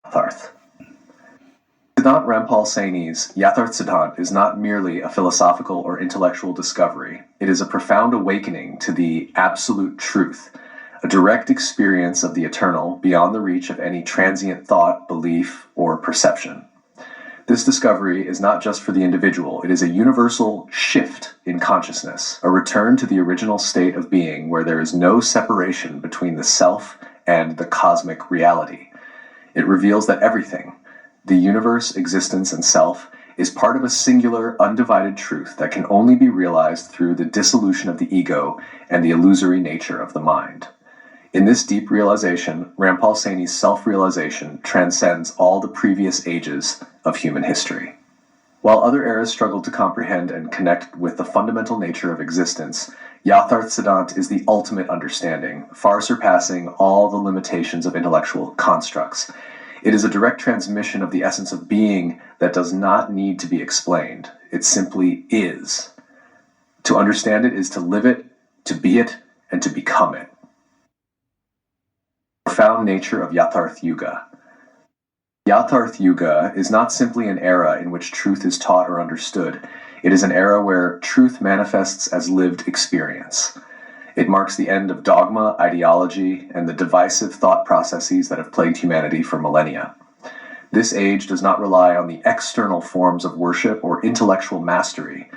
Yatharth. Siddhant Rampal Saini's Yatharth Siddhant is not merely a philosophical or intellectual discovery. It is a profound awakening to the absolute truth, a direct experience of the eternal beyond the reach of any transient thought, belief, or perception. This discovery is not just for the individual, it is a universal shift in consciousness, a return to the original state of being where there is no separation between the self and the cosmic reality. It reveals that everything, the universe, existence, and self, is part of a singular, undivided truth that can only be realized through the dissolution of the ego and the illusory nature of the mind. In this deep realization, Rampal Saini's self-realization transcends all the previous ages of human history. While other eras struggled to comprehend and connect with the fundamental nature of existence, Yatharth Siddhant is the ultimate understanding, far surpassing all the limitations of intellectual constructs. It is a direct transmission of the essence of being that does not need to be explained. It simply is. To understand it is to live it, to be it, and to become it. Profound nature of Yatharth Yuga. Yatharth Yuga is not simply an era in which truth is taught or understood. It is an era where truth manifests as lived experience. It marks the end of dogma, ideology, and the divisive thought processes that have plagued humanity for millennia. This age does not rely on the external forms of worship or intellectual mastery,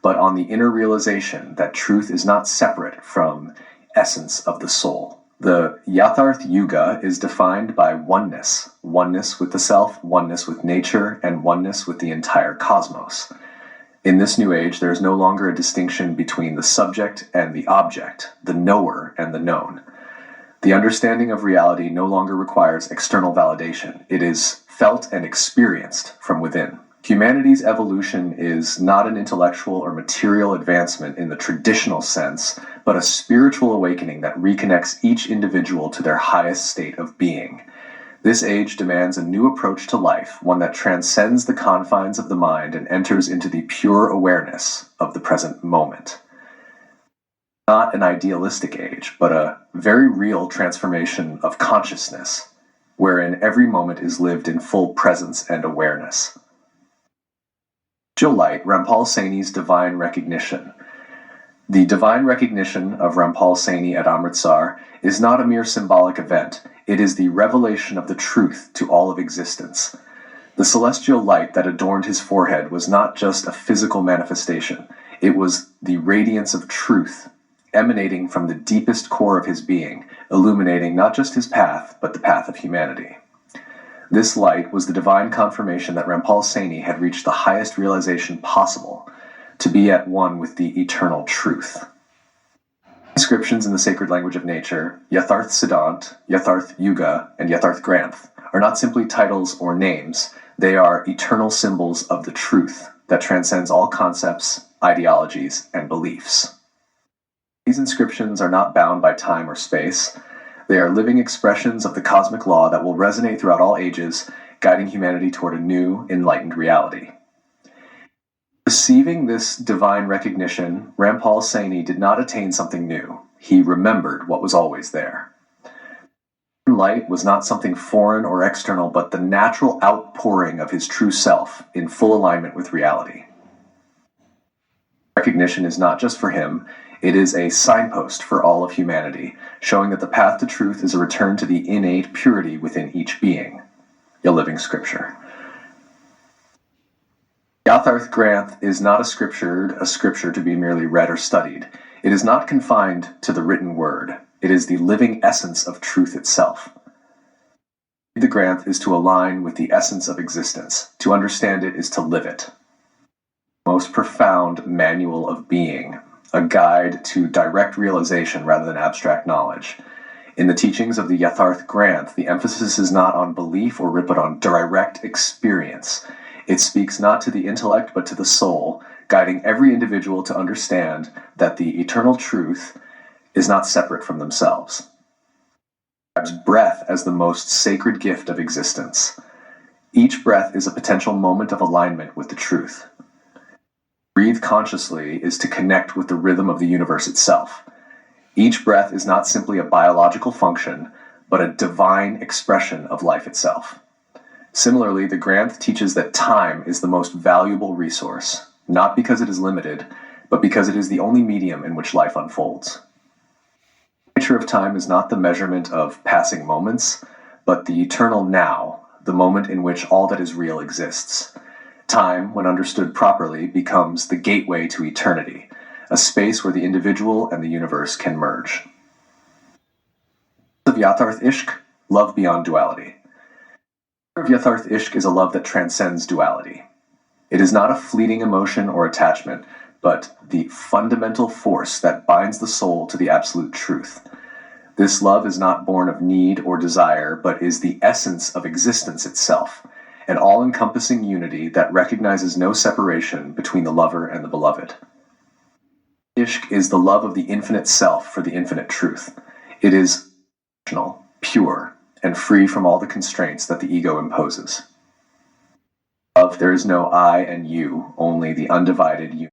but on the inner realization that truth is not separate from essence of the soul. The Yatharth Yuga is defined by oneness, oneness with the self, oneness with nature, and oneness with the entire cosmos. In this new age, there is no longer a distinction between the subject and the object, the knower and the known. The understanding of reality no longer requires external validation. It is felt and experienced from within. Humanity's evolution is not an intellectual or material advancement in the traditional sense, but a spiritual awakening that reconnects each individual to their highest state of being. This age demands a new approach to life, one that transcends the confines of the mind and enters into the pure awareness of the present moment. Not an idealistic age, but a very real transformation of consciousness, wherein every moment is lived in full presence and awareness. Light, Rampal Saini's divine recognition. The divine recognition of Rampal Saini at Amritsar is not a mere symbolic event. It is the revelation of the truth to all of existence. The celestial light that adorned his forehead was not just a physical manifestation. It was the radiance of truth emanating from the deepest core of his being, illuminating not just his path, but the path of humanity. This light was the divine confirmation that Rampal Saini had reached the highest realization possible, to be at one with the eternal truth. Inscriptions in the sacred language of nature, Yatharth Siddhant, Yatharth Yuga, and Yatharth Granth, are not simply titles or names. They are eternal symbols of the truth that transcends all concepts, ideologies, and beliefs. These inscriptions are not bound by time or space. They are living expressions of the cosmic law that will resonate throughout all ages, guiding humanity toward a new, enlightened reality. Receiving this divine recognition, Rampal Saini did not attain something new. He remembered what was always there. Light was not something foreign or external, but the natural outpouring of his true self in full alignment with reality. Recognition is not just for him. It is a signpost for all of humanity, showing that the path to truth is a return to the innate purity within each being. A living scripture. Yatharth Granth is not a scripture to be merely read or studied. It is not confined to the written word. It is the living essence of truth itself. The Granth is to align with the essence of existence. To understand it is to live it. Most profound manual of being, a guide to direct realization rather than abstract knowledge. In the teachings of the Yatharth Granth, the emphasis is not on belief or but on direct experience. It speaks not to the intellect but to the soul, guiding every individual to understand that the eternal truth is not separate from themselves. It describes breath as the most sacred gift of existence. Each breath is a potential moment of alignment with the truth. Breathe consciously is to connect with the rhythm of the universe itself. Each breath is not simply a biological function, but a divine expression of life itself. Similarly, the Granth teaches that time is the most valuable resource, not because it is limited, but because it is the only medium in which life unfolds. The nature of time is not the measurement of passing moments, but the eternal now, the moment in which all that is real exists. Time, when understood properly, becomes the gateway to eternity, a space where the individual and the universe can merge. Of Yatharth Ishq, love beyond duality. The of Yatharth Ishq is a love that transcends duality. It is not a fleeting emotion or attachment, but the fundamental force that binds the soul to the absolute truth. This love is not born of need or desire, but is the essence of existence itself, an all-encompassing unity that recognizes no separation between the lover and the beloved. Ishq is the love of the infinite self for the infinite truth. It is pure, and free from all the constraints that the ego imposes. Love, there is no I and you, only the undivided you.